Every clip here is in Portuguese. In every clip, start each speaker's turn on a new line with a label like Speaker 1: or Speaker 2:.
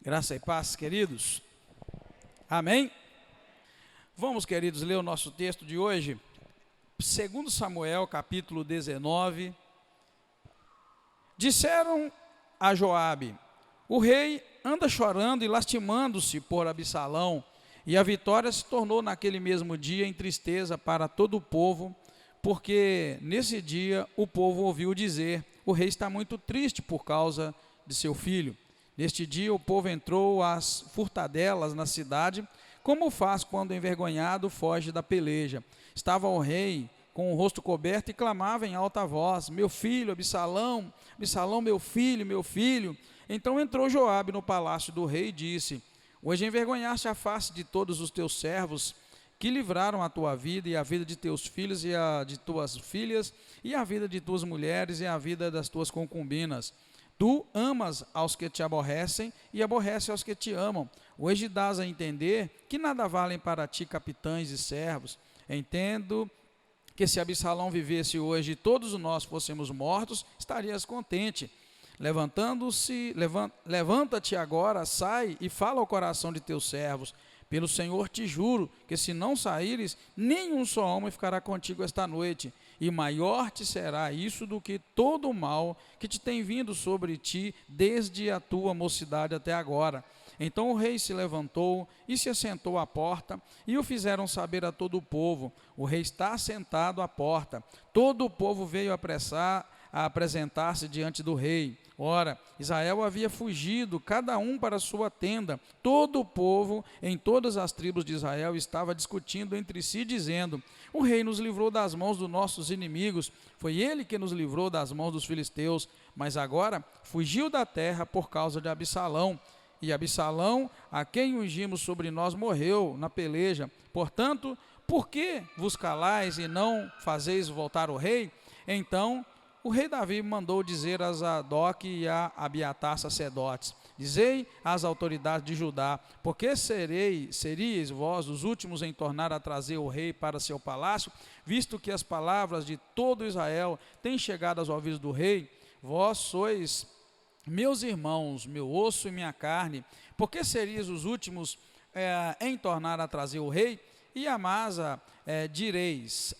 Speaker 1: Graça e paz, queridos. Amém? Vamos, queridos, ler o nosso texto de hoje. 2 Samuel, capítulo 19. Disseram a Joabe: o rei anda chorando e lastimando-se por Absalão, e a vitória se tornou naquele mesmo dia em tristeza para todo o povo, porque nesse dia o povo ouviu dizer: o rei está muito triste por causa de seu filho. Neste dia o povo entrou às furtadelas na cidade, como faz quando envergonhado foge da peleja. Estava o rei com o rosto coberto e clamava em alta voz: meu filho, Absalão, Absalão, meu filho, meu filho. Então entrou Joabe no palácio do rei e disse: hoje envergonhaste a face de todos os teus servos, que livraram a tua vida e a vida de teus filhos e a de tuas filhas, e a vida de tuas mulheres e a vida das tuas concubinas. Tu amas aos que te aborrecem e aborreces aos que te amam. Hoje dás a entender que nada valem para ti capitães e servos. Entendo que se Absalão vivesse hoje e todos nós fôssemos mortos, estarias contente. Levanta-te agora, sai e fala ao coração de teus servos. Pelo Senhor te juro que se não saíres, nenhum só homem ficará contigo esta noite, e maior te será isso do que todo o mal que te tem vindo sobre ti desde a tua mocidade até agora. Então o rei se levantou e se assentou à porta, e o fizeram saber a todo o povo: o rei está sentado à porta. Todo o povo veio apressar a apresentar-se diante do rei. Ora, Israel havia fugido, cada um para sua tenda. Todo o povo, em todas as tribos de Israel, estava discutindo entre si, dizendo: o rei nos livrou das mãos dos nossos inimigos, foi ele que nos livrou das mãos dos filisteus, mas agora fugiu da terra por causa de Absalão. E Absalão, a quem ungimos sobre nós, morreu na peleja. Portanto, por que vos calais e não fazeis voltar o rei? Então o rei Davi mandou dizer a Zadok e a Abiatar sacerdotes: dizei às autoridades de Judá: por que seríeis vós os últimos em tornar a trazer o rei para seu palácio, visto que as palavras de todo Israel têm chegado aos ouvidos do rei? Vós sois meus irmãos, meu osso e minha carne. Por que seríeis os últimos em tornar a trazer o rei? E Amasa direis,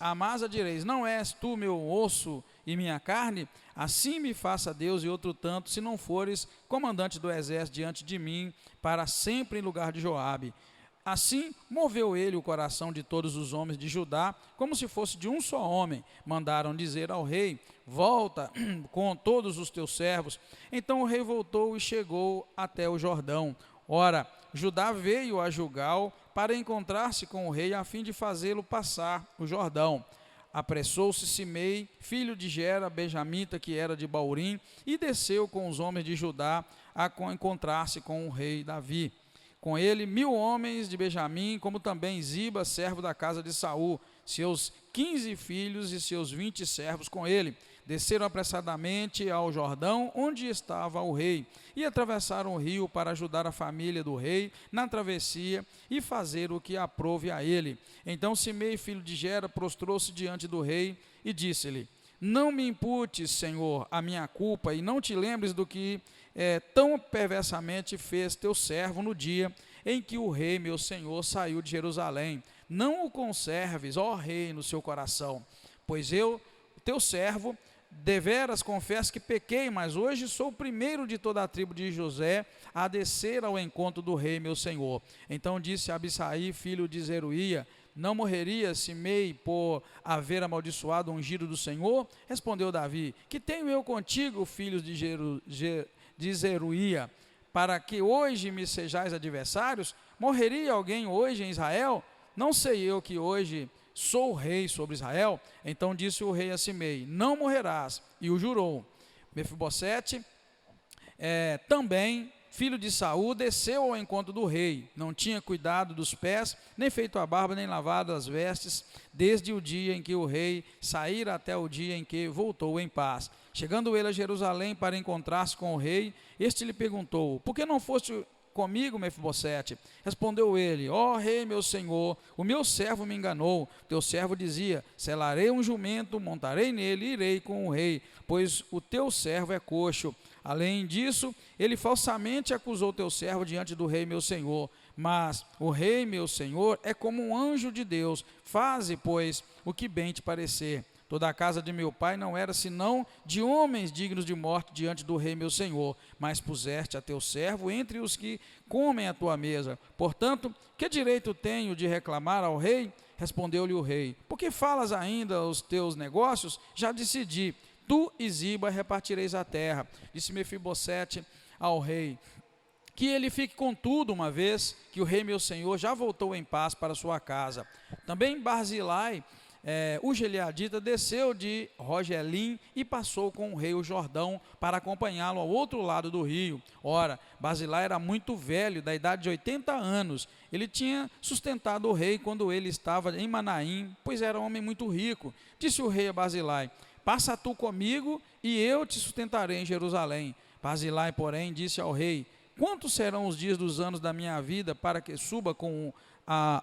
Speaker 1: não és tu meu osso e minha carne? Assim me faça Deus e outro tanto, se não fores comandante do exército diante de mim, para sempre em lugar de Joabe. Assim moveu ele o coração de todos os homens de Judá, como se fosse de um só homem. Mandaram dizer ao rei: volta com todos os teus servos. Então o rei voltou e chegou até o Jordão. Ora, Judá veio a Gilgal para encontrar-se com o rei, a fim de fazê-lo passar o Jordão. Apressou-se Simei, filho de Gera, benjamita, que era de Baurim, e desceu com os homens de Judá a encontrar-se com o rei Davi. Com ele 1.000 homens de Benjamim, como também Ziba, servo da casa de Saul, seus 15 filhos e seus 20 servos com ele. Desceram apressadamente ao Jordão, onde estava o rei, e atravessaram o rio para ajudar a família do rei na travessia e fazer o que aprouve a ele. Então Simei, filho de Gera, prostrou-se diante do rei e disse-lhe: não me imputes, Senhor, a minha culpa, e não te lembres do que tão perversamente fez teu servo no dia em que o rei, meu senhor, saiu de Jerusalém. Não o conserves, ó rei, no seu coração, pois eu, teu servo, deveras confesso que pequei, mas hoje sou o primeiro de toda a tribo de José a descer ao encontro do rei, meu senhor. Então disse Abisai, filho de Zeruia: não morreria Simei por haver amaldiçoado o ungido do Senhor? Respondeu Davi: que tenho eu contigo, filhos de Zeruia, para que hoje me sejais adversários? Morreria alguém hoje em Israel? Não sei eu que hoje sou rei sobre Israel? Então disse o rei a Simei: não morrerás, e o jurou. Mefibosete, também filho de Saul, desceu ao encontro do rei. Não tinha cuidado dos pés, nem feito a barba, nem lavado as vestes, desde o dia em que o rei saíra até o dia em que voltou em paz. Chegando ele a Jerusalém para encontrar-se com o rei, este lhe perguntou: por que não foste comigo, Mefibosete? Respondeu ele: ó rei, meu senhor, o meu servo me enganou. Teu servo dizia: selarei um jumento, montarei nele e irei com o rei, pois o teu servo é coxo. Além disso, ele falsamente acusou teu servo diante do rei meu senhor. Mas o rei meu senhor é como um anjo de Deus. Faze, pois, o que bem te parecer. Toda a casa de meu pai não era senão de homens dignos de morte diante do rei meu senhor, mas puseste a teu servo entre os que comem a tua mesa. Portanto, que direito tenho de reclamar ao rei? Respondeu-lhe o rei: por que falas ainda os teus negócios? Já decidi, tu e Ziba repartireis a terra. Disse Mefibosete ao rei: que ele fique com tudo, uma vez que o rei meu senhor já voltou em paz para sua casa. Também Barzilai, o Gileadita, desceu de Rogelim e passou com o rei o Jordão para acompanhá-lo ao outro lado do rio. Ora, Barzilai era muito velho, da idade de 80 anos. Ele tinha sustentado o rei quando ele estava em Manaim, pois era um homem muito rico. Disse o rei a Barzilai: passa tu comigo e eu te sustentarei em Jerusalém. Barzilai, porém, disse ao rei: quantos serão os dias dos anos da minha vida para que suba com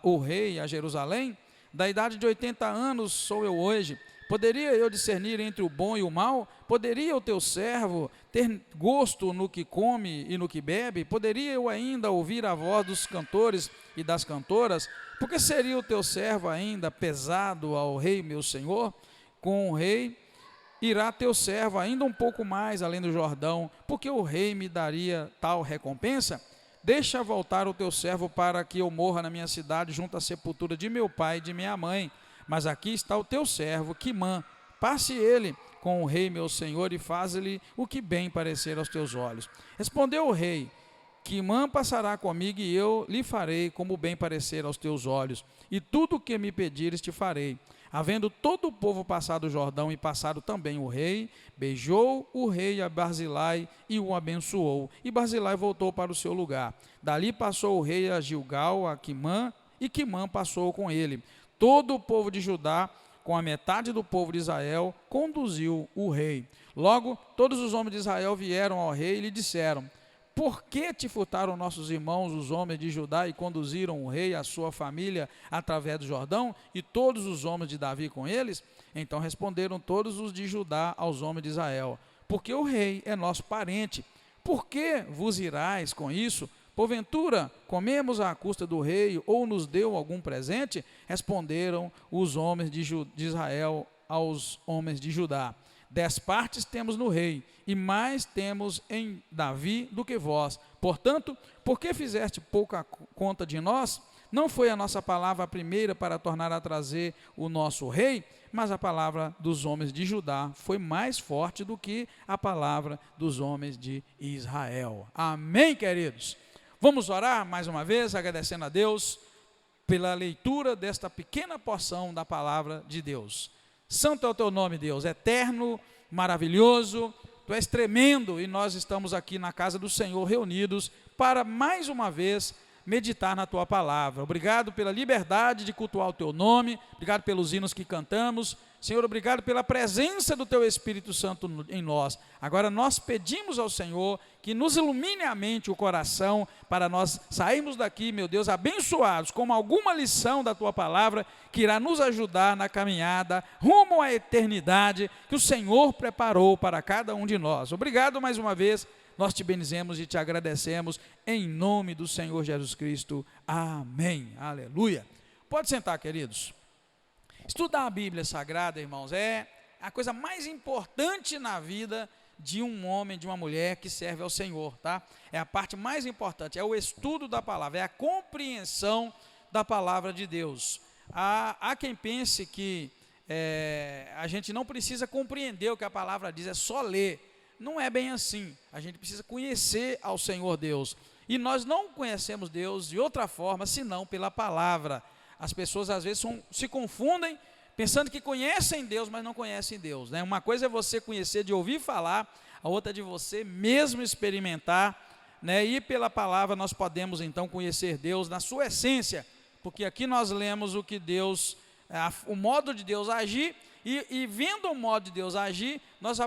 Speaker 1: o rei a Jerusalém? Da idade de 80 anos sou eu hoje. Poderia eu discernir entre o bom e o mal? Poderia o teu servo ter gosto no que come e no que bebe? Poderia eu ainda ouvir a voz dos cantores e das cantoras? Porque seria o teu servo ainda pesado ao rei meu senhor? Com o rei irá teu servo ainda um pouco mais além do Jordão, porque o rei me daria tal recompensa? Deixa voltar o teu servo para que eu morra na minha cidade, junto à sepultura de meu pai e de minha mãe. Mas aqui está o teu servo, Quimã. Passe ele com o rei meu senhor e faz-lhe o que bem parecer aos teus olhos. Respondeu o rei: Quimã passará comigo e eu lhe farei como bem parecer aos teus olhos, e tudo o que me pedires te farei. Havendo todo o povo passado o Jordão e passado também o rei, beijou o rei a Barzilai e o abençoou. E Barzilai voltou para o seu lugar. Dali passou o rei a Gilgal, a Quimã, e Quimã passou com ele. Todo o povo de Judá, com a metade do povo de Israel, conduziu o rei. Logo, todos os homens de Israel vieram ao rei e lhe disseram: por que te furtaram nossos irmãos, os homens de Judá, e conduziram o rei e a sua família através do Jordão, e todos os homens de Davi com eles? Então responderam todos os de Judá aos homens de Israel: porque o rei é nosso parente. Por que vos irais com isso? Porventura, comemos à custa do rei, ou nos deu algum presente? Responderam os homens de Israel aos homens de Judá: 10 partes temos no rei, e mais temos em Davi do que vós. Portanto, por que fizeste pouca conta de nós? Não foi a nossa palavra a primeira para tornar a trazer o nosso rei, mas a palavra dos homens de Judá foi mais forte do que a palavra dos homens de Israel. Amém, queridos? Vamos orar mais uma vez, agradecendo a Deus pela leitura desta pequena porção da palavra de Deus. Santo é o teu nome, Deus, eterno, maravilhoso, tu és tremendo, e nós estamos aqui na casa do Senhor reunidos para mais uma vez meditar na tua palavra. Obrigado pela liberdade de cultuar o teu nome, obrigado pelos hinos que cantamos. Senhor, obrigado pela presença do teu Espírito Santo em nós. Agora nós pedimos ao Senhor que nos ilumine a mente, o coração, para nós sairmos daqui, meu Deus, abençoados, com alguma lição da tua palavra que irá nos ajudar na caminhada rumo à eternidade que o Senhor preparou para cada um de nós. Obrigado mais uma vez, nós te bendizemos e te agradecemos em nome do Senhor Jesus Cristo. Amém. Aleluia. Pode sentar, queridos. Estudar a Bíblia Sagrada, irmãos, é a coisa mais importante na vida de um homem, de uma mulher que serve ao Senhor, tá? É a parte mais importante, é o estudo da palavra, é a compreensão da palavra de Deus. Há quem pense que a gente não precisa compreender o que a palavra diz, é só ler. Não é bem assim, a gente precisa conhecer ao Senhor Deus. E nós não conhecemos Deus de outra forma, senão pela palavra. As pessoas às vezes se confundem, pensando que conhecem Deus, mas não conhecem Deus, né? Uma coisa é você conhecer de ouvir falar, a outra é de você mesmo experimentar, né? E pela palavra nós podemos então conhecer Deus na sua essência, porque aqui nós lemos o que Deus, o modo de Deus agir, e vendo o modo de Deus agir, nós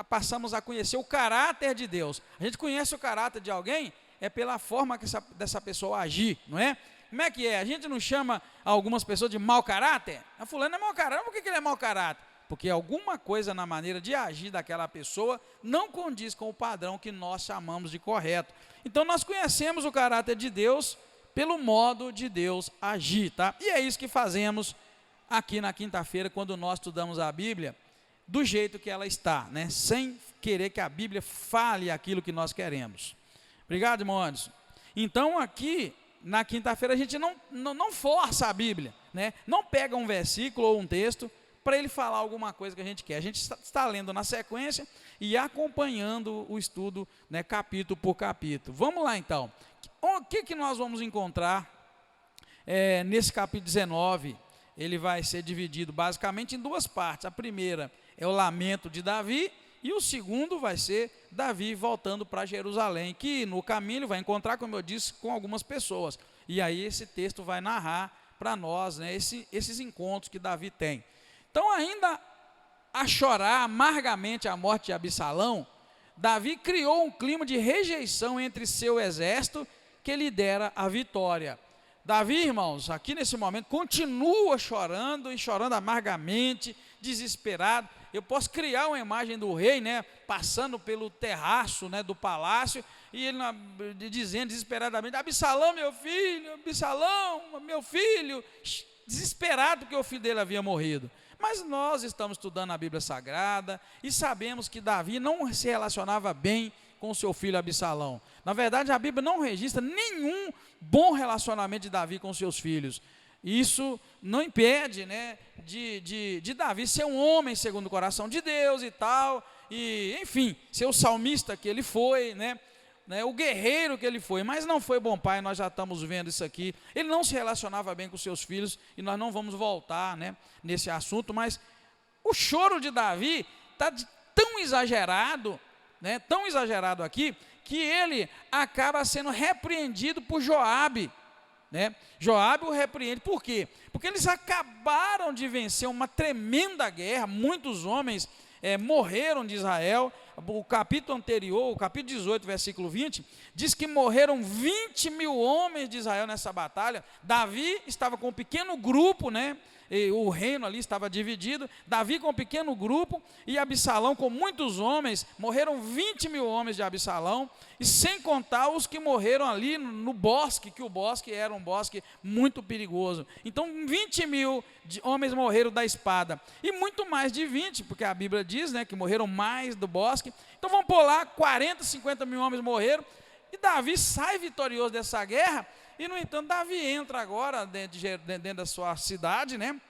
Speaker 1: passamos a conhecer o caráter de Deus. A gente conhece o caráter de alguém, é pela forma que dessa pessoa agir, não é? Como é que é? A gente não chama algumas pessoas de mau caráter? A fulano é mau caráter, por que ele é mau caráter? porque alguma coisa na maneira de agir daquela pessoa não condiz com o padrão que nós chamamos de correto. Então nós conhecemos o caráter de Deus pelo modo de Deus agir, tá? E é isso que fazemos aqui na quinta-feira, quando nós estudamos a Bíblia do jeito que ela está, né? Sem querer que a Bíblia fale aquilo que nós queremos. Obrigado, irmão Anderson. Então aqui, na quinta-feira, a gente não força a Bíblia, né? Não pega um versículo ou um texto para ele falar alguma coisa que a gente quer. A gente está lendo na sequência e acompanhando o estudo, né, capítulo por capítulo. Vamos lá então. O que nós vamos encontrar nesse capítulo 19? Ele vai ser dividido basicamente em duas partes. A primeira é o lamento de Davi e o segundo vai ser Davi voltando para Jerusalém, que no caminho ele vai encontrar, como eu disse, com algumas pessoas. E aí esse texto vai narrar para nós, né, esses encontros que Davi tem. Então, ainda a chorar amargamente a morte de Absalão, Davi criou um clima de rejeição entre seu exército que lhe dera a vitória. Davi, irmãos, aqui nesse momento, continua chorando e chorando amargamente, desesperado. Eu posso criar uma imagem do rei, né, passando pelo terraço, né, do palácio, e ele dizendo desesperadamente: Absalão, meu filho, desesperado porque o filho dele havia morrido. Mas nós estamos estudando a Bíblia Sagrada e sabemos que Davi não se relacionava bem com seu filho Absalão. Na verdade, a Bíblia não registra nenhum bom relacionamento de Davi com seus filhos. Isso não impede, né, de Davi ser um homem segundo o coração de Deus e tal, e enfim, ser o salmista que ele foi, né, o guerreiro que ele foi, mas não foi bom pai. Nós já estamos vendo isso aqui. Ele não se relacionava bem com seus filhos, e nós não vamos voltar, né, nesse assunto, mas o choro de Davi está tão exagerado, né, tão exagerado aqui, que ele acaba sendo repreendido por Joabe, né? Joabe o repreende. Por quê? Porque eles acabaram de vencer uma tremenda guerra. Muitos homens morreram de Israel. O capítulo anterior, o capítulo 18, versículo 20, diz que morreram 20 mil homens de Israel nessa batalha. Davi estava com um pequeno grupo, né? E o reino ali estava dividido. Davi com um pequeno grupo e Absalão com muitos homens. Morreram 20 mil homens de Absalão, e sem contar os que morreram ali no bosque, que o bosque era um bosque muito perigoso. Então 20 mil homens morreram da espada, e muito mais de 20, porque a Bíblia diz, né, que morreram mais do bosque. Então vamos pôr lá, 40, 50 mil homens morreram, e Davi sai vitorioso dessa guerra. E, no entanto, Davi entra agora dentro da sua cidade, né?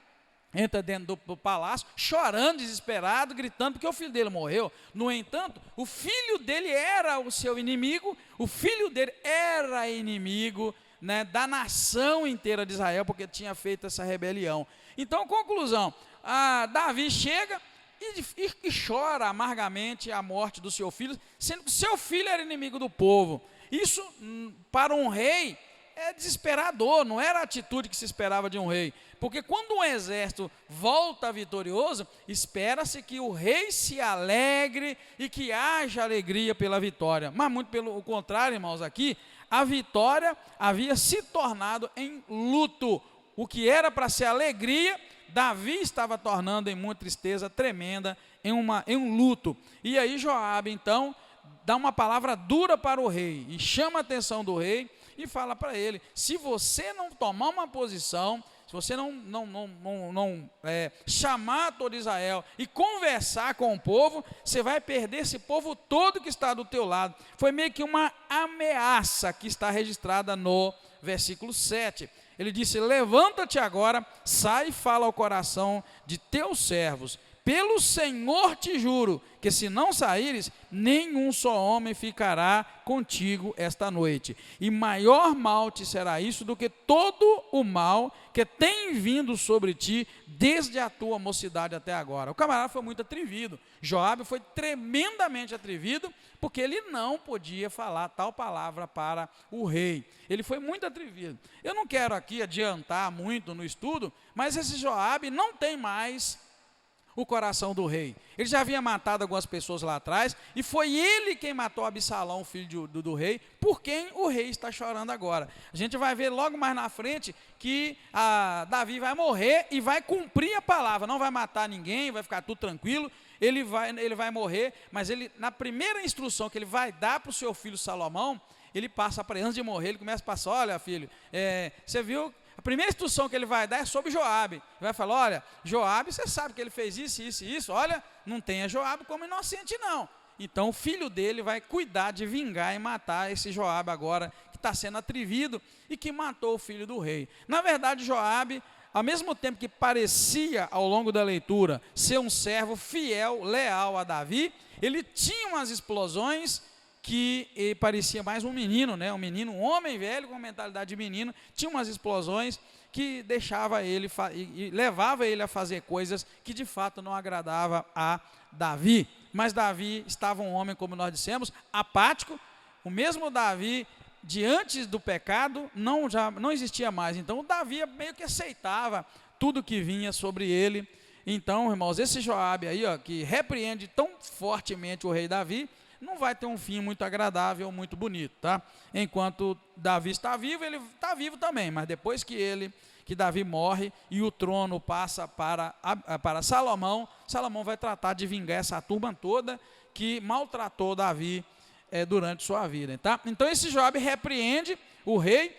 Speaker 1: Entra dentro do palácio, chorando, desesperado, gritando, porque o filho dele morreu. No entanto, o filho dele era o seu inimigo, o filho dele era inimigo, né, da nação inteira de Israel, porque tinha feito essa rebelião. Então, conclusão, Davi chega e chora amargamente a morte do seu filho, sendo que seu filho era inimigo do povo. Isso, para um rei, é desesperador. Não era a atitude que se esperava de um rei, porque quando um exército volta vitorioso, espera-se que o rei se alegre e que haja alegria pela vitória. Mas muito pelo contrário, irmãos, aqui a vitória havia se tornado em luto. O que era para ser alegria, Davi estava tornando em muita tristeza tremenda, em um luto. E aí Joabe então dá uma palavra dura para o rei e chama a atenção do rei e fala para ele: se você não tomar uma posição, se você não chamar todo Israel e conversar com o povo, você vai perder esse povo todo que está do teu lado. Foi meio que uma ameaça que está registrada no versículo 7. Ele disse: levanta-te agora, sai e fala ao coração de teus servos. Pelo Senhor te juro, que se não saíres, nenhum só homem ficará contigo esta noite. E maior mal te será isso do que todo o mal que tem vindo sobre ti desde a tua mocidade até agora. O camarada foi muito atrevido. Joabe foi tremendamente atrevido, porque ele não podia falar tal palavra para o rei. Ele foi muito atrevido. Eu não quero aqui adiantar muito no estudo, mas esse Joabe não tem mais o coração do rei. Ele já havia matado algumas pessoas lá atrás, e foi ele quem matou Absalão, filho do rei, por quem o rei está chorando agora. A gente vai ver logo mais na frente que Davi vai morrer e vai cumprir a palavra, não vai matar ninguém, vai ficar tudo tranquilo, ele vai morrer, mas na primeira instrução que ele vai dar para o seu filho Salomão, ele passa para ele, antes de morrer, ele começa a passar: olha, filho, você viu, a primeira instrução que ele vai dar é sobre Joabe. Ele vai falar: olha, Joabe, você sabe que ele fez isso, isso e isso, olha, não tenha Joabe como inocente não. Então o filho dele vai cuidar de vingar e matar esse Joabe agora, que está sendo atrevido e que matou o filho do rei. Na verdade, Joabe, ao mesmo tempo que parecia, ao longo da leitura, ser um servo fiel, leal a Davi, ele tinha umas explosões que parecia mais um menino, né? Um homem velho com mentalidade de menino, tinha umas explosões que deixava ele e levava ele a fazer coisas que de fato não agradava a Davi. Mas Davi estava um homem, como nós dissemos, apático. O mesmo Davi, diante do pecado, não existia mais. Então Davi meio que aceitava tudo que vinha sobre ele. Então, irmãos, esse Joabe aí, que repreende tão fortemente o rei Davi, não vai ter um fim muito agradável, muito bonito, tá? Enquanto Davi está vivo, ele está vivo também, mas depois que Davi morre e o trono passa para Salomão, Salomão vai tratar de vingar essa turma toda que maltratou Davi durante sua vida, tá? Então esse Joabe repreende o rei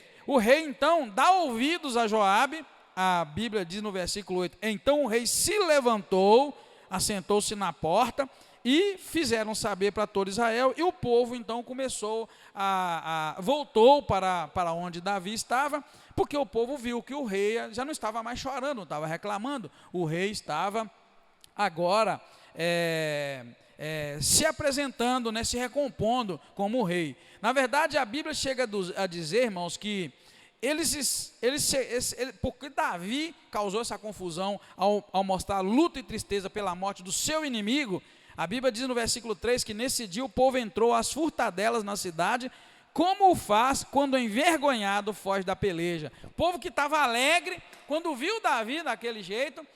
Speaker 1: então dá ouvidos a Joabe. A Bíblia diz no versículo 8: então o rei se levantou, assentou-se na porta, e fizeram saber para todo Israel, e o povo então começou voltou para onde Davi estava, porque o povo viu que o rei já não estava mais chorando, não estava reclamando, o rei estava agora se apresentando, né, se recompondo como rei. Na verdade, a Bíblia chega a dizer, irmãos, que porque Davi causou essa confusão ao mostrar luta e tristeza pela morte do seu inimigo. A Bíblia diz no versículo 3 que nesse dia o povo entrou às furtadelas na cidade, como o faz quando envergonhado foge da peleja. O povo que estava alegre, quando viu Davi daquele jeito,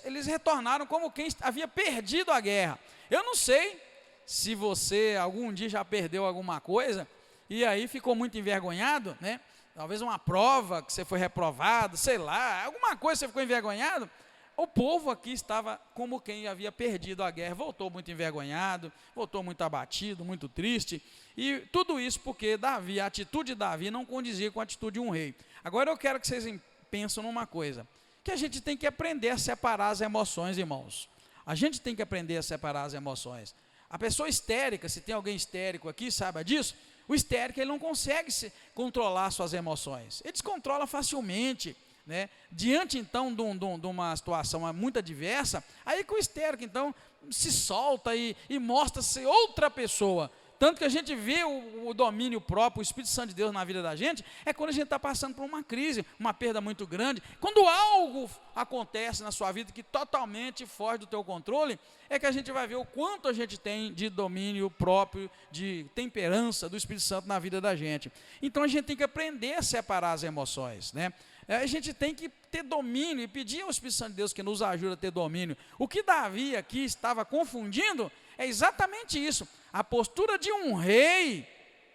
Speaker 1: eles retornaram como quem havia perdido a guerra. Eu não sei se você algum dia já perdeu alguma coisa, e aí ficou muito envergonhado, né? Talvez uma prova que você foi reprovado, sei lá, alguma coisa você ficou envergonhado. O povo aqui estava como quem havia perdido a guerra, voltou muito envergonhado, voltou muito abatido, muito triste, e tudo isso porque a atitude de Davi não condizia com a atitude de um rei. Agora eu quero que vocês pensem numa coisa, que a gente tem que aprender a separar as emoções, irmãos. A gente tem que aprender a separar as emoções. A pessoa histérica, se tem alguém histérico aqui, saiba disso, o histérico ele não consegue controlar suas emoções, ele descontrola facilmente, né? Diante então de uma situação muito adversa, aí que o histérico então se solta e mostra-se outra pessoa. Tanto que a gente vê o domínio próprio, o Espírito Santo de Deus na vida da gente, é quando a gente está passando por uma crise, uma perda muito grande. Quando algo acontece na sua vida que totalmente foge do teu controle, é que a gente vai ver o quanto a gente tem de domínio próprio, de temperança do Espírito Santo na vida da gente. Então a gente tem que aprender a separar as emoções, né? A gente tem que ter domínio e pedir ao Espírito Santo de Deus que nos ajude a ter domínio. O que Davi aqui estava confundindo é exatamente isso. A postura de um rei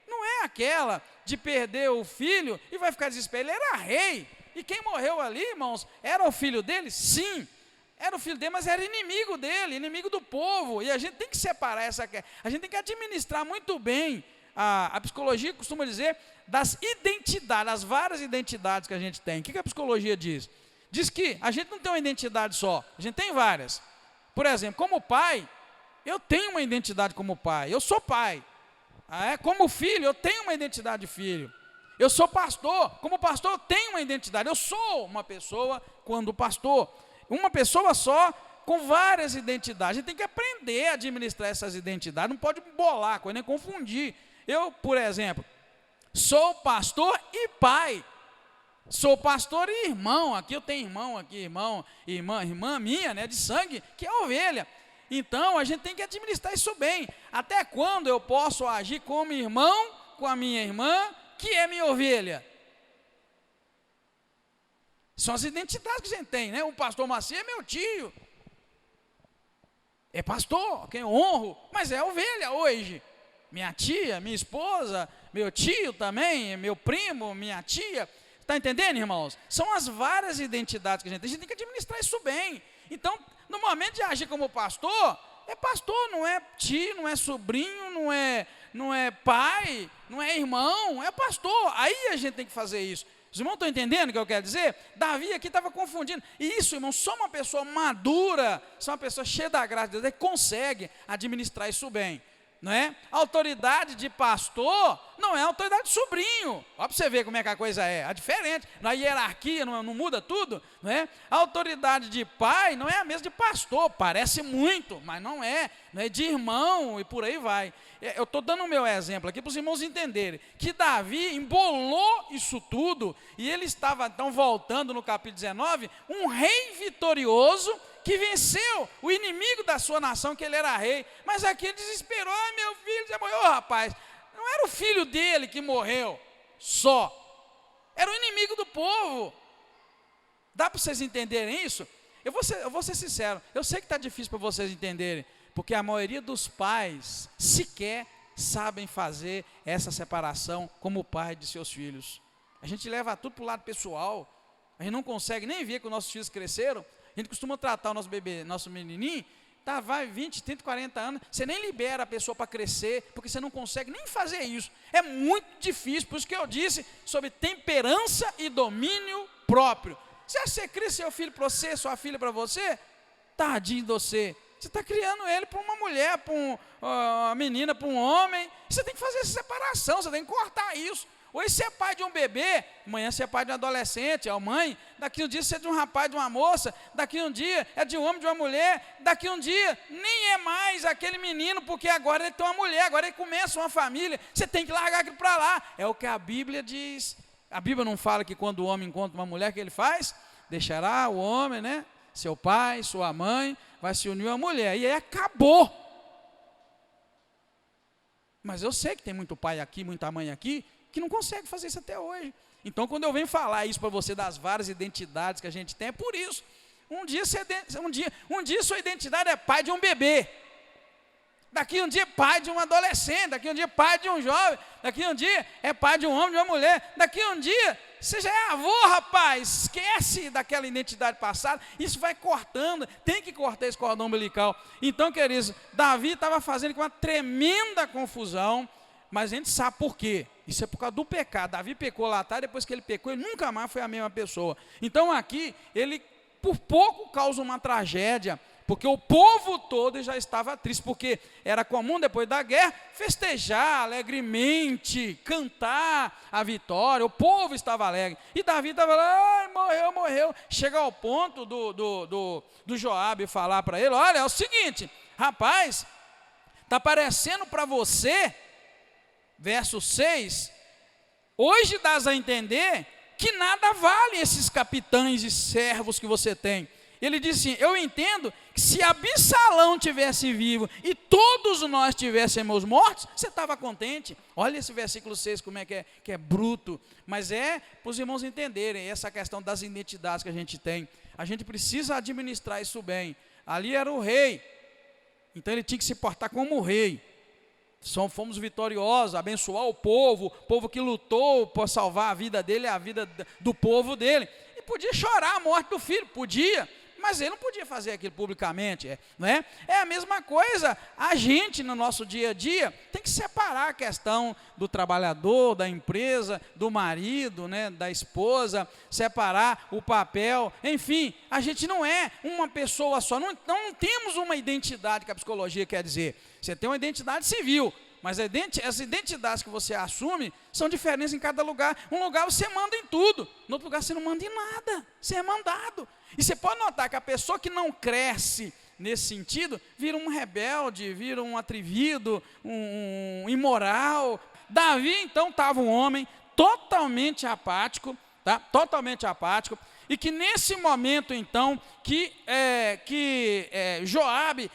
Speaker 1: não é aquela de perder o filho e vai ficar desesperado. Ele era rei. E quem morreu ali, irmãos, era o filho dele? Sim, era o filho dele, mas era inimigo dele, inimigo do povo. E a gente tem que separar a gente tem que administrar muito bem. A psicologia costuma dizer das identidades, das várias identidades que a gente tem. O que a psicologia diz? Diz que a gente não tem uma identidade só, a gente tem várias. Por exemplo, como pai, eu tenho uma identidade como pai, eu sou pai. Como filho, eu tenho uma identidade de filho. Eu sou pastor, como pastor eu tenho uma identidade, eu sou uma pessoa quando pastor. Uma pessoa só com várias identidades. A gente tem que aprender a administrar essas identidades, não pode bolar, nem confundir. Eu, por exemplo, sou pastor e pai. Sou pastor e irmão. Aqui eu tenho irmã minha, né, de sangue, que é ovelha. Então, a gente tem que administrar isso bem. Até quando eu posso agir como irmão com a minha irmã, que é minha ovelha? São as identidades que a gente tem, né? O pastor Macia é meu tio. é pastor, quem eu honro, mas é ovelha hoje. Minha tia, minha esposa, meu tio também, meu primo, minha tia. Está entendendo, irmãos? São as várias identidades que a gente tem que administrar isso bem. Então, no momento de agir como pastor, é pastor, não é tio, não é sobrinho, não é pai, não é irmão, é pastor. Aí a gente tem que fazer isso. Os irmãos estão entendendo o que eu quero dizer? Davi aqui estava confundindo. E isso, irmão, só uma pessoa madura, só uma pessoa cheia da graça de Deus, é que consegue administrar isso bem. Não é? A autoridade de pastor não é a autoridade de sobrinho. Olha para você ver como é que a coisa é. É diferente. Na hierarquia não muda tudo. Não é? A autoridade de pai não é a mesma de pastor. Parece muito, mas não é. Não é de irmão e por aí vai. Eu estou dando o meu exemplo aqui para os irmãos entenderem. Que Davi embolou isso tudo. E ele estava então voltando no capítulo 19. Um rei vitorioso que venceu o inimigo da sua nação, que ele era rei. Mas aqui ele desesperou: ai, meu filho já morreu. Rapaz, não era o filho dele que morreu só, era o inimigo do povo. Dá para vocês entenderem isso? Eu vou ser sincero, eu sei que está difícil para vocês entenderem, porque a maioria dos pais sequer sabem fazer essa separação como pai de seus filhos. A gente leva tudo para o lado pessoal, a gente não consegue nem ver que os nossos filhos cresceram. A gente costuma tratar o nosso bebê, nosso menininho, tá, vai 20, 30, 40 anos, você nem libera a pessoa para crescer, porque você não consegue nem fazer isso. É muito difícil, por isso que eu disse sobre temperança e domínio próprio. Se você cria seu filho para você, sua filha para você, tadinho de você. Você está criando ele para uma mulher, para uma menina, para um homem. Você tem que fazer essa separação, você tem que cortar isso. Hoje você é pai de um bebê, amanhã você é pai de um adolescente, é a mãe, daqui um dia você é de um rapaz, de uma moça, daqui um dia é de um homem, de uma mulher, daqui um dia nem é mais aquele menino, porque agora ele tem uma mulher, agora ele começa uma família, você tem que largar aquilo para lá. É o que a Bíblia diz. A Bíblia não fala que quando o homem encontra uma mulher, o que ele faz? Deixará o homem, né? Seu pai, sua mãe, vai se unir a uma mulher, e aí acabou. Mas eu sei que tem muito pai aqui, muita mãe aqui, que não consegue fazer isso até hoje. Então, quando eu venho falar isso para você das várias identidades que a gente tem, é por isso. Um dia sua identidade é pai de um bebê. Daqui um dia é pai de um adolescente. Daqui um dia é pai de um jovem. Daqui um dia é pai de um homem, de uma mulher. Daqui um dia você já é avô, rapaz. Esquece daquela identidade passada. Isso vai cortando. Tem que cortar esse cordão umbilical. Então, queridos, Davi estava fazendo uma tremenda confusão. Mas a gente sabe por quê. Isso é por causa do pecado. Davi pecou lá atrás, depois que ele pecou, ele nunca mais foi a mesma pessoa. Então aqui, ele por pouco causa uma tragédia, porque o povo todo já estava triste, porque era comum depois da guerra festejar alegremente, cantar a vitória, o povo estava alegre. E Davi estava lá: ai, morreu. Chega ao ponto do Joabe falar para ele: olha, é o seguinte, rapaz, está parecendo para você... Verso 6, hoje dás a entender que nada vale esses capitães e servos que você tem. Ele disse assim: eu entendo que se Absalão tivesse vivo e todos nós tivéssemos mortos, você estava contente. Olha esse versículo 6, como é que é bruto. Mas é para os irmãos entenderem essa questão das identidades que a gente tem. A gente precisa administrar isso bem. Ali era o rei, então ele tinha que se portar como o rei. Fomos vitoriosos, abençoar o povo que lutou para salvar a vida dele, a vida do povo dele. E podia chorar a morte do filho, podia, mas ele não podia fazer aquilo publicamente, não é? É a mesma coisa, a gente no nosso dia a dia tem que separar a questão do trabalhador, da empresa, do marido, né, da esposa, separar o papel, enfim, a gente não é uma pessoa só, não temos uma identidade que a psicologia quer dizer. Você tem uma identidade civil, mas as identidades que você assume são diferentes em cada lugar. Um lugar você manda em tudo, no outro lugar você não manda em nada, você é mandado. E você pode notar que a pessoa que não cresce nesse sentido, vira um rebelde, vira um atrevido, um imoral. Davi, então, estava um homem totalmente apático, tá? Totalmente apático, e que nesse momento, então, que Joabe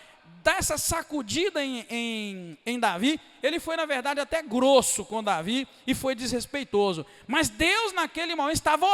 Speaker 1: dar essa sacudida em Davi, ele foi, na verdade, até grosso com Davi e foi desrespeitoso. Mas Deus, naquele momento, estava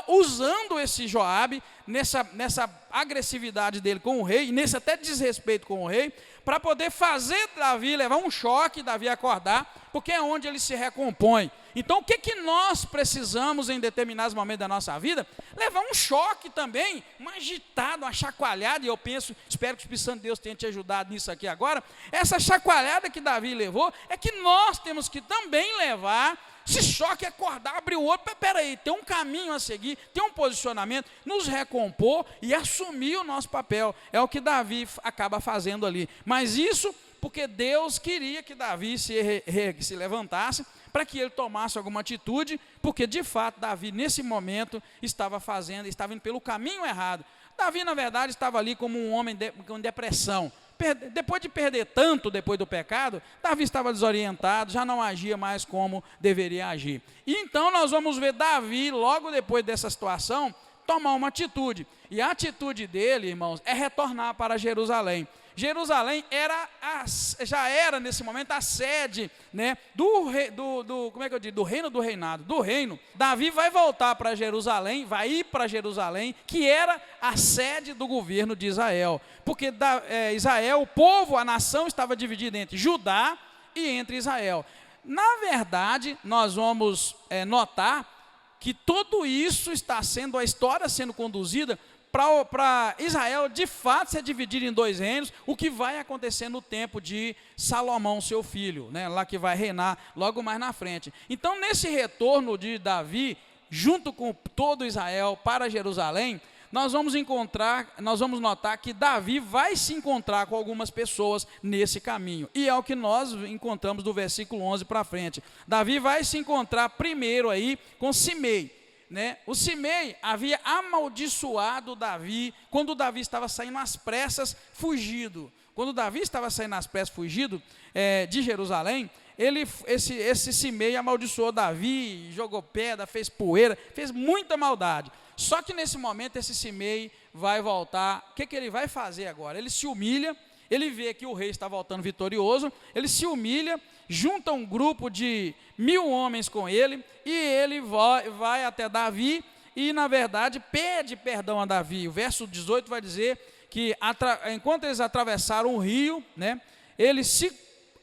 Speaker 1: usando esse Joabe, nessa agressividade dele com o rei, e nesse até desrespeito com o rei, para poder fazer Davi levar um choque, Davi acordar, porque é onde ele se recompõe. Então, o que nós precisamos em determinados momentos da nossa vida? Levar um choque também, uma agitada, uma chacoalhada, e eu penso, espero que o Espírito Santo de Deus tenha te ajudado nisso aqui agora. Essa chacoalhada que Davi levou, é que nós temos que também levar. Esse choque é acordar, abrir o olho, peraí, tem um caminho a seguir, tem um posicionamento, nos recompor e assumir o nosso papel. É o que Davi acaba fazendo ali. Mas isso porque Deus queria que Davi se levantasse, para que ele tomasse alguma atitude, porque de fato Davi nesse momento estava indo pelo caminho errado. Davi, na verdade, estava ali como um homem com depressão. Depois de perder tanto depois do pecado, Davi estava desorientado, já não agia mais como deveria agir. E então nós vamos ver Davi, logo depois dessa situação, tomar uma atitude. E a atitude dele, irmãos, é retornar para Jerusalém. Jerusalém já era nesse momento a sede, né, do reino do reinado, do reino. Davi vai voltar para Jerusalém, vai ir para Jerusalém, que era a sede do governo de Israel. Porque Israel, o povo, a nação estava dividida entre Judá e entre Israel. Na verdade, nós vamos notar que tudo isso está sendo, a história sendo conduzida para Israel, de fato, ser dividido em dois reinos, o que vai acontecer no tempo de Salomão, seu filho, né, lá que vai reinar logo mais na frente. Então, nesse retorno de Davi, junto com todo Israel para Jerusalém, nós vamos notar que Davi vai se encontrar com algumas pessoas nesse caminho. E é o que nós encontramos do versículo 11 para frente. Davi vai se encontrar primeiro aí com Simei. Né? O Simei havia amaldiçoado Davi quando Davi estava saindo às pressas fugido. Quando Davi estava saindo às pressas fugido de Jerusalém, esse Simei amaldiçoou Davi, jogou pedra, fez poeira, fez muita maldade. Só que nesse momento esse Simei vai voltar. O que ele vai fazer agora? Ele se humilha, ele vê que o rei está voltando vitorioso, ele se humilha, junta um grupo de 1000 homens com ele, e ele vai até Davi e, na verdade, pede perdão a Davi. O verso 18 vai dizer que, enquanto eles atravessaram o rio, né, ele se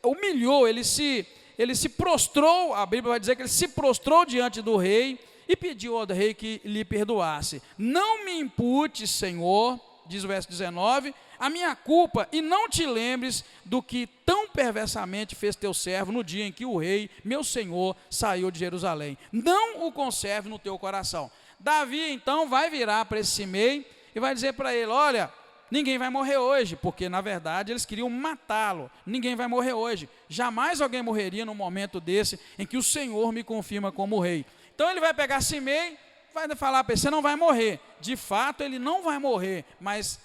Speaker 1: humilhou, ele se prostrou, a Bíblia vai dizer que ele se prostrou diante do rei e pediu ao rei que lhe perdoasse. Não me impute, Senhor, diz o verso 19, a minha culpa, e não te lembres do que tão perversamente fez teu servo no dia em que o rei, meu senhor, saiu de Jerusalém. Não o conserve no teu coração. Davi, então, vai virar para esse Simei e vai dizer para ele, olha, ninguém vai morrer hoje, porque, na verdade, eles queriam matá-lo. Ninguém vai morrer hoje. Jamais alguém morreria num momento desse em que o Senhor me confirma como rei. Então, ele vai pegar Simei, vai falar para ele, você não vai morrer. De fato, ele não vai morrer, mas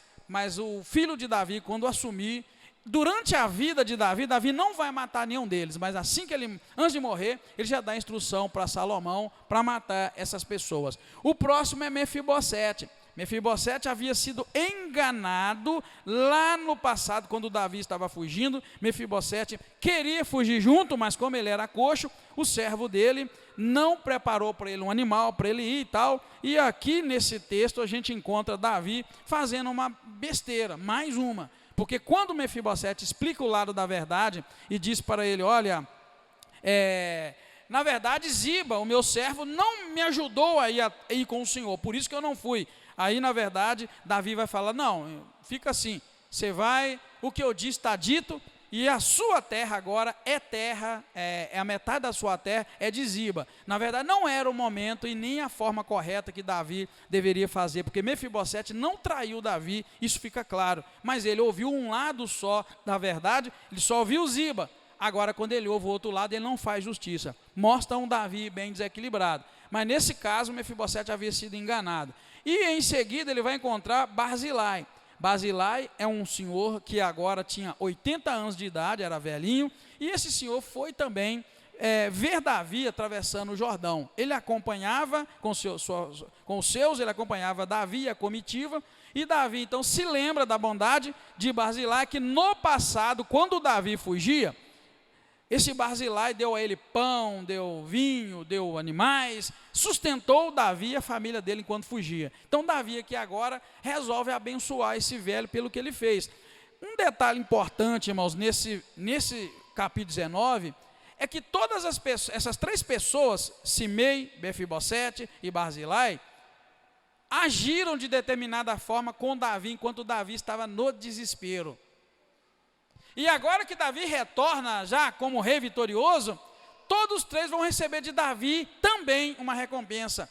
Speaker 1: o filho de Davi, quando assumir, durante a vida de Davi, Davi não vai matar nenhum deles, mas assim que ele, antes de morrer, ele já dá instrução para Salomão para matar essas pessoas. O próximo é Mefibosete. Mefibosete havia sido enganado lá no passado, quando Davi estava fugindo. Mefibosete queria fugir junto, mas como ele era coxo, o servo dele não preparou para ele um animal, para ele ir e tal. E aqui nesse texto a gente encontra Davi fazendo uma besteira, mais uma. Porque quando Mefibosete explica o lado da verdade e diz para ele, olha, na verdade Ziba, o meu servo, não me ajudou a ir com o Senhor, por isso que eu não fui. Aí, na verdade, Davi vai falar, não, fica assim, você vai, o que eu disse está dito, e a sua terra agora é terra, a metade da sua terra é de Ziba. Na verdade, não era o momento e nem a forma correta que Davi deveria fazer, porque Mefibosete não traiu Davi, isso fica claro, mas ele ouviu um lado só da verdade, ele só ouviu Ziba. Agora, quando ele ouve o outro lado, ele não faz justiça. Mostra um Davi bem desequilibrado. Mas nesse caso, Mefibosete havia sido enganado. E em seguida ele vai encontrar Barzilai. Barzilai é um senhor que agora tinha 80 anos de idade, era velhinho, e esse senhor foi também ver Davi atravessando o Jordão. Ele acompanhava com os seus, ele acompanhava Davi e a comitiva, e Davi então se lembra da bondade de Barzilai, que no passado, quando Davi fugia, esse Barzilai deu a ele pão, deu vinho, deu animais, sustentou Davi e a família dele enquanto fugia. Então Davi aqui agora resolve abençoar esse velho pelo que ele fez. Um detalhe importante, irmãos, nesse capítulo 19, é que todas essas três pessoas, Simei, Mefibosete e Barzilai, agiram de determinada forma com Davi, enquanto Davi estava no desespero. E agora que Davi retorna já como rei vitorioso, todos os três vão receber de Davi também uma recompensa.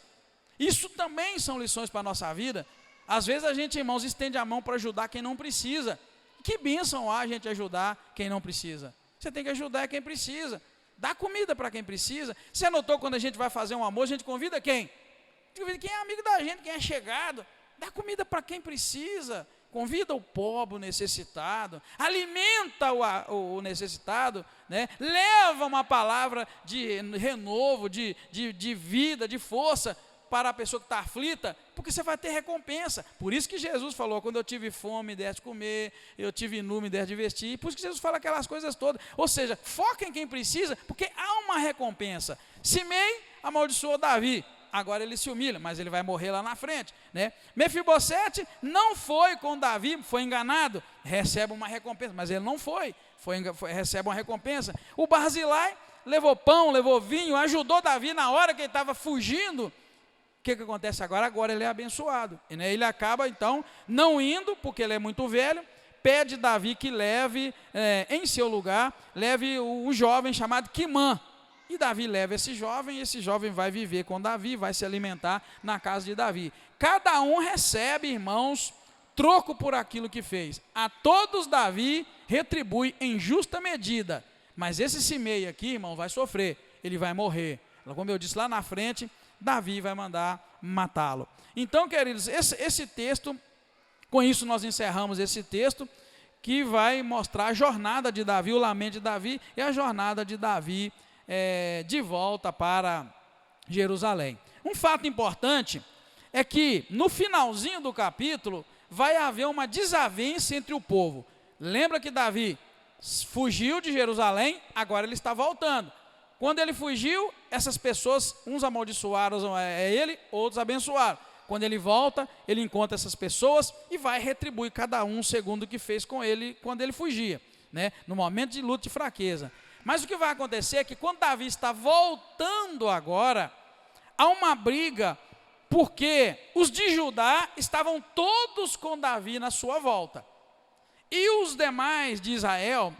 Speaker 1: Isso também são lições para a nossa vida. Às vezes a gente, irmãos, estende a mão para ajudar quem não precisa. Que bênção há a gente ajudar quem não precisa. Você tem que ajudar quem precisa. Dá comida para quem precisa. Você notou quando a gente vai fazer um almoço, a gente convida quem? A gente convida quem é amigo da gente, quem é chegado. Dá comida para quem precisa. Convida o pobre, o necessitado. Alimenta o necessitado, né? Leva uma palavra de renovo, de vida, de força para a pessoa que está aflita, porque você vai ter recompensa. Por isso que Jesus falou, quando eu tive fome, me deste de comer, eu tive nu, me deste de vestir. Por isso que Jesus fala aquelas coisas todas. Ou seja, foca em quem precisa, porque há uma recompensa. Simei amaldiçoou Davi. Agora ele se humilha, mas ele vai morrer lá na frente, né? Mefibosete não foi com Davi, foi enganado, recebe uma recompensa, mas ele não recebe uma recompensa. O Barzilai levou pão, levou vinho, ajudou Davi na hora que ele estava fugindo. O que acontece agora? Agora ele é abençoado, e, né, ele acaba então não indo, porque ele é muito velho, pede Davi que leve em seu lugar, leve um jovem chamado Quimã. E Davi leva esse jovem vai viver com Davi, vai se alimentar na casa de Davi. Cada um recebe, irmãos, troco por aquilo que fez. A todos Davi retribui em justa medida. Mas esse Simei aqui, irmão, vai sofrer, ele vai morrer. Como eu disse lá na frente, Davi vai mandar matá-lo. Então, queridos, esse texto, com isso nós encerramos esse texto, que vai mostrar a jornada de Davi, o lamento de Davi e a jornada de Davi de volta para Jerusalém. Um fato importante é que no finalzinho do capítulo vai haver uma desavença entre o povo. Lembra que Davi fugiu de Jerusalém, agora ele está voltando. Quando ele fugiu, essas pessoas, uns amaldiçoaram ele, outros abençoaram. Quando ele volta, ele encontra essas pessoas e vai retribuir cada um segundo o que fez com ele quando ele fugia, né? No momento de luta e fraqueza. Mas o que vai acontecer é que quando Davi está voltando agora, há uma briga, porque os de Judá estavam todos com Davi na sua volta. E os demais de Israel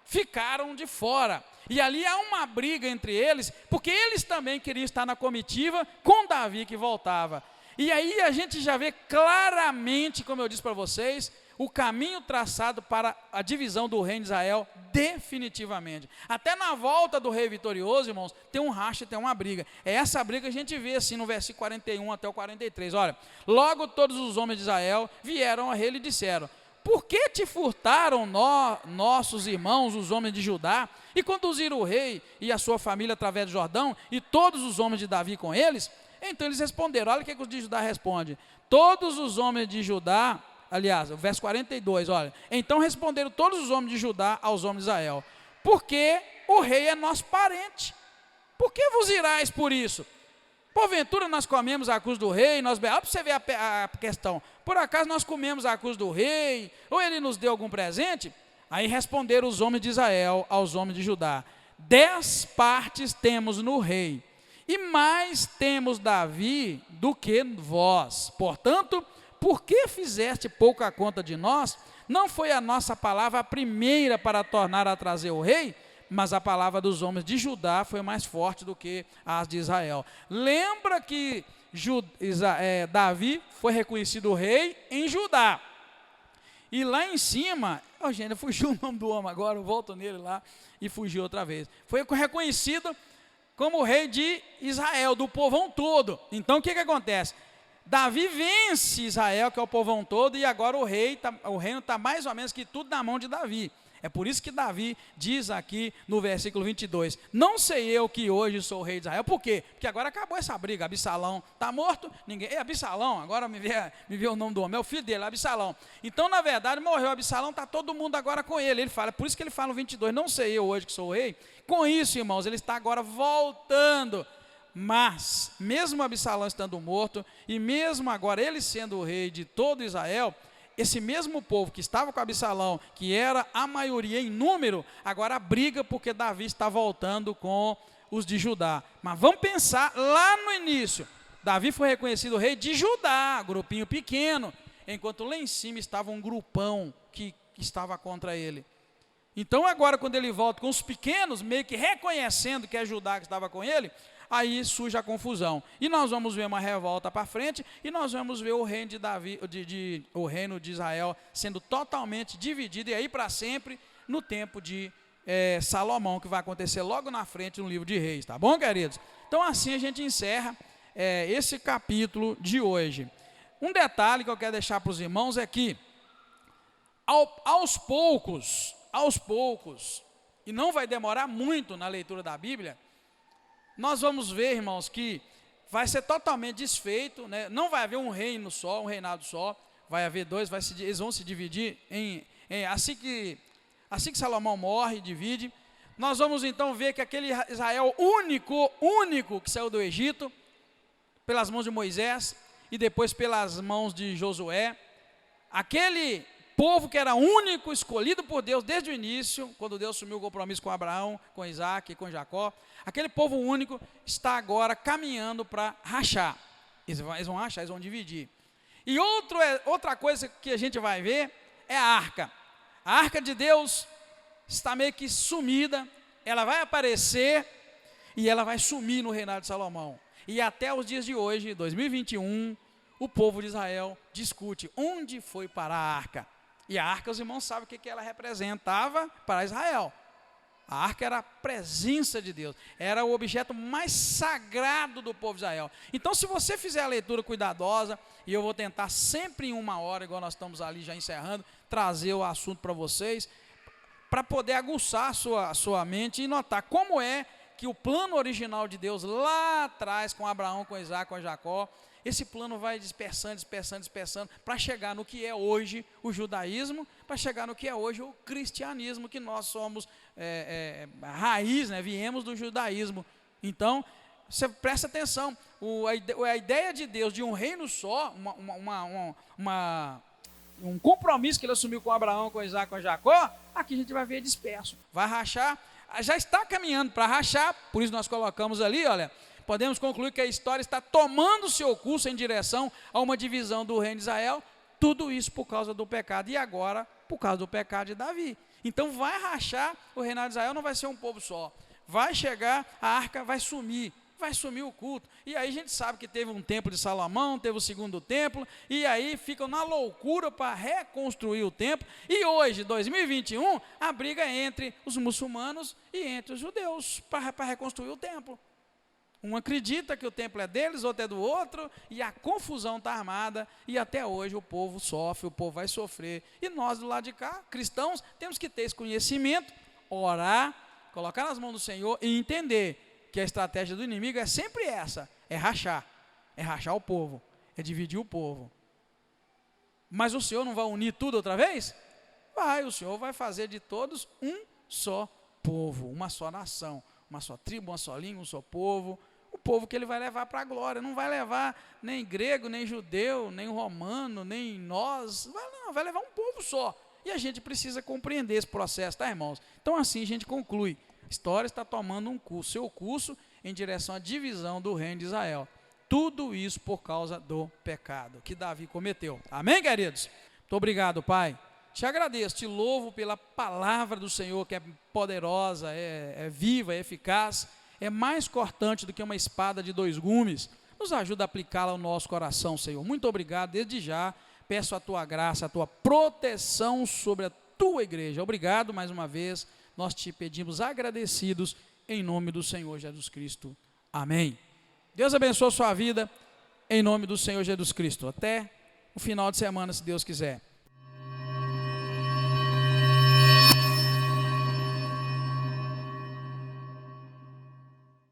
Speaker 1: ficaram de fora. E ali há uma briga entre eles, porque eles também queriam estar na comitiva com Davi que voltava. E aí a gente já vê claramente, como eu disse para vocês, o caminho traçado para a divisão do reino de Israel definitivamente. Até na volta do rei vitorioso, irmãos, tem um racha, tem uma briga. É essa briga que a gente vê assim no versículo 41 até o 43. Olha, logo todos os homens de Israel vieram a ele e disseram: por que te furtaram nossos irmãos, os homens de Judá, e conduziram o rei e a sua família através do Jordão, e todos os homens de Davi com eles? Então eles responderam, olha o que os de Judá respondem. Todos os homens de Judá, aliás, o verso 42, olha. Então responderam todos os homens de Judá aos homens de Israel: porque o rei é nosso parente. Por que vos irais por isso? Porventura nós comemos a cruz do rei, olha para você ver a questão. Por acaso nós comemos a cruz do rei, ou ele nos deu algum presente? Aí responderam os homens de Israel aos homens de Judá: 10 partes temos no rei, e mais temos Davi do que vós. Portanto, por que fizeste pouca conta de nós? Não foi a nossa palavra a primeira para tornar a trazer o rei? Mas a palavra dos homens de Judá foi mais forte do que as de Israel. Lembra que Davi foi reconhecido rei em Judá. E lá em cima, gente, fugiu o nome do homem agora, eu volto nele lá e fugiu outra vez. Foi reconhecido como rei de Israel, do povão todo. Então o que acontece? Davi vence Israel, que é o povão todo, e agora o reino está mais ou menos que tudo na mão de Davi. É por isso que Davi diz aqui no versículo 22, não sei eu que hoje sou rei de Israel. Por quê? Porque agora acabou essa briga, Absalão está morto, ninguém, Absalão, agora me vê o nome do homem, é o filho dele, Absalão. Então, na verdade, morreu Absalão, está todo mundo agora com ele. Ele fala, por isso que ele fala no 22, não sei eu hoje que sou rei. Com isso, irmãos, ele está agora voltando. Mas, mesmo Absalão estando morto, e mesmo agora ele sendo o rei de todo Israel, esse mesmo povo que estava com Absalão, que era a maioria em número, agora briga porque Davi está voltando com os de Judá. Mas vamos pensar lá no início, Davi foi reconhecido rei de Judá, grupinho pequeno, enquanto lá em cima estava um grupão que estava contra ele. Então agora quando ele volta com os pequenos, meio que reconhecendo que é Judá que estava com ele, aí surge a confusão. E nós vamos ver uma revolta para frente, e nós vamos ver o reino de Davi, o reino de Israel sendo totalmente dividido, e aí para sempre, no tempo de Salomão, que vai acontecer logo na frente no livro de Reis, tá bom, queridos? Então assim a gente encerra esse capítulo de hoje. Um detalhe que eu quero deixar para os irmãos é que, aos poucos, e não vai demorar muito na leitura da Bíblia, nós vamos ver, irmãos, que vai ser totalmente desfeito, né? Não vai haver um reino só, um reinado só, vai haver dois, eles vão se dividir assim que Salomão morre, divide. Nós vamos então ver que aquele Israel único que saiu do Egito, pelas mãos de Moisés, e depois pelas mãos de Josué, aquele povo que era único, escolhido por Deus desde o início, quando Deus assumiu o compromisso com Abraão, com Isaac e com Jacó, aquele povo único está agora caminhando para rachar. Eles vão rachar, eles vão dividir. E outra coisa que a gente vai ver é a arca. A arca de Deus está meio que sumida, ela vai aparecer e ela vai sumir no reinado de Salomão. E até os dias de hoje, 2021, o povo de Israel discute onde foi parar a arca. E a arca, os irmãos sabem o que ela representava para Israel. A arca era a presença de Deus, era o objeto mais sagrado do povo de Israel. Então, se você fizer a leitura cuidadosa, e eu vou tentar sempre em 1 hora, igual nós estamos ali já encerrando, trazer o assunto para vocês, para poder aguçar a sua mente e notar como é que o plano original de Deus lá atrás, com Abraão, com Isaac, com Jacó, esse plano vai dispersando, para chegar no que é hoje o judaísmo, para chegar no que é hoje o cristianismo, que nós somos raiz, né? Viemos do judaísmo. Então, você presta atenção, a ideia de Deus de um reino só, um compromisso que ele assumiu com Abraão, com Isaac, com Jacó, aqui a gente vai ver disperso, vai rachar, já está caminhando para rachar, por isso nós colocamos ali, olha, podemos concluir que a história está tomando seu curso em direção a uma divisão do reino de Israel, tudo isso por causa do pecado, e agora por causa do pecado de Davi. Então vai rachar, o reinado de Israel não vai ser um povo só, vai chegar, a arca vai sumir o culto, e aí a gente sabe que teve um templo de Salomão, teve o segundo templo, e aí ficam na loucura para reconstruir o templo, e hoje, 2021, a briga é entre os muçulmanos e entre os judeus, para reconstruir o templo. Um acredita que o templo é deles, outro é do outro, e a confusão está armada, e até hoje o povo sofre, o povo vai sofrer. E nós do lado de cá, cristãos, temos que ter esse conhecimento, orar, colocar nas mãos do Senhor e entender que a estratégia do inimigo é sempre essa, é rachar o povo, é dividir o povo. Mas o Senhor não vai unir tudo outra vez? Vai, o Senhor vai fazer de todos um só povo, uma só nação, uma só tribo, uma só língua, um só povo, o povo que ele vai levar para a glória, não vai levar nem grego, nem judeu, nem romano, nem nós, vai levar um povo só, e a gente precisa compreender esse processo, tá, irmãos? Então assim a gente conclui, a história está tomando seu curso em direção à divisão do reino de Israel, tudo isso por causa do pecado que Davi cometeu, amém, queridos? Muito obrigado, Pai, te agradeço, te louvo pela palavra do Senhor, que é poderosa, é viva, é eficaz, é mais cortante do que uma espada de 2 gumes. Nos ajuda a aplicá-la ao nosso coração, Senhor. Muito obrigado, desde já, peço a tua graça, a tua proteção sobre a tua igreja. Obrigado mais uma vez, nós te pedimos agradecidos, em nome do Senhor Jesus Cristo. Amém. Deus abençoe a sua vida, em nome do Senhor Jesus Cristo. Até o final de semana, se Deus quiser.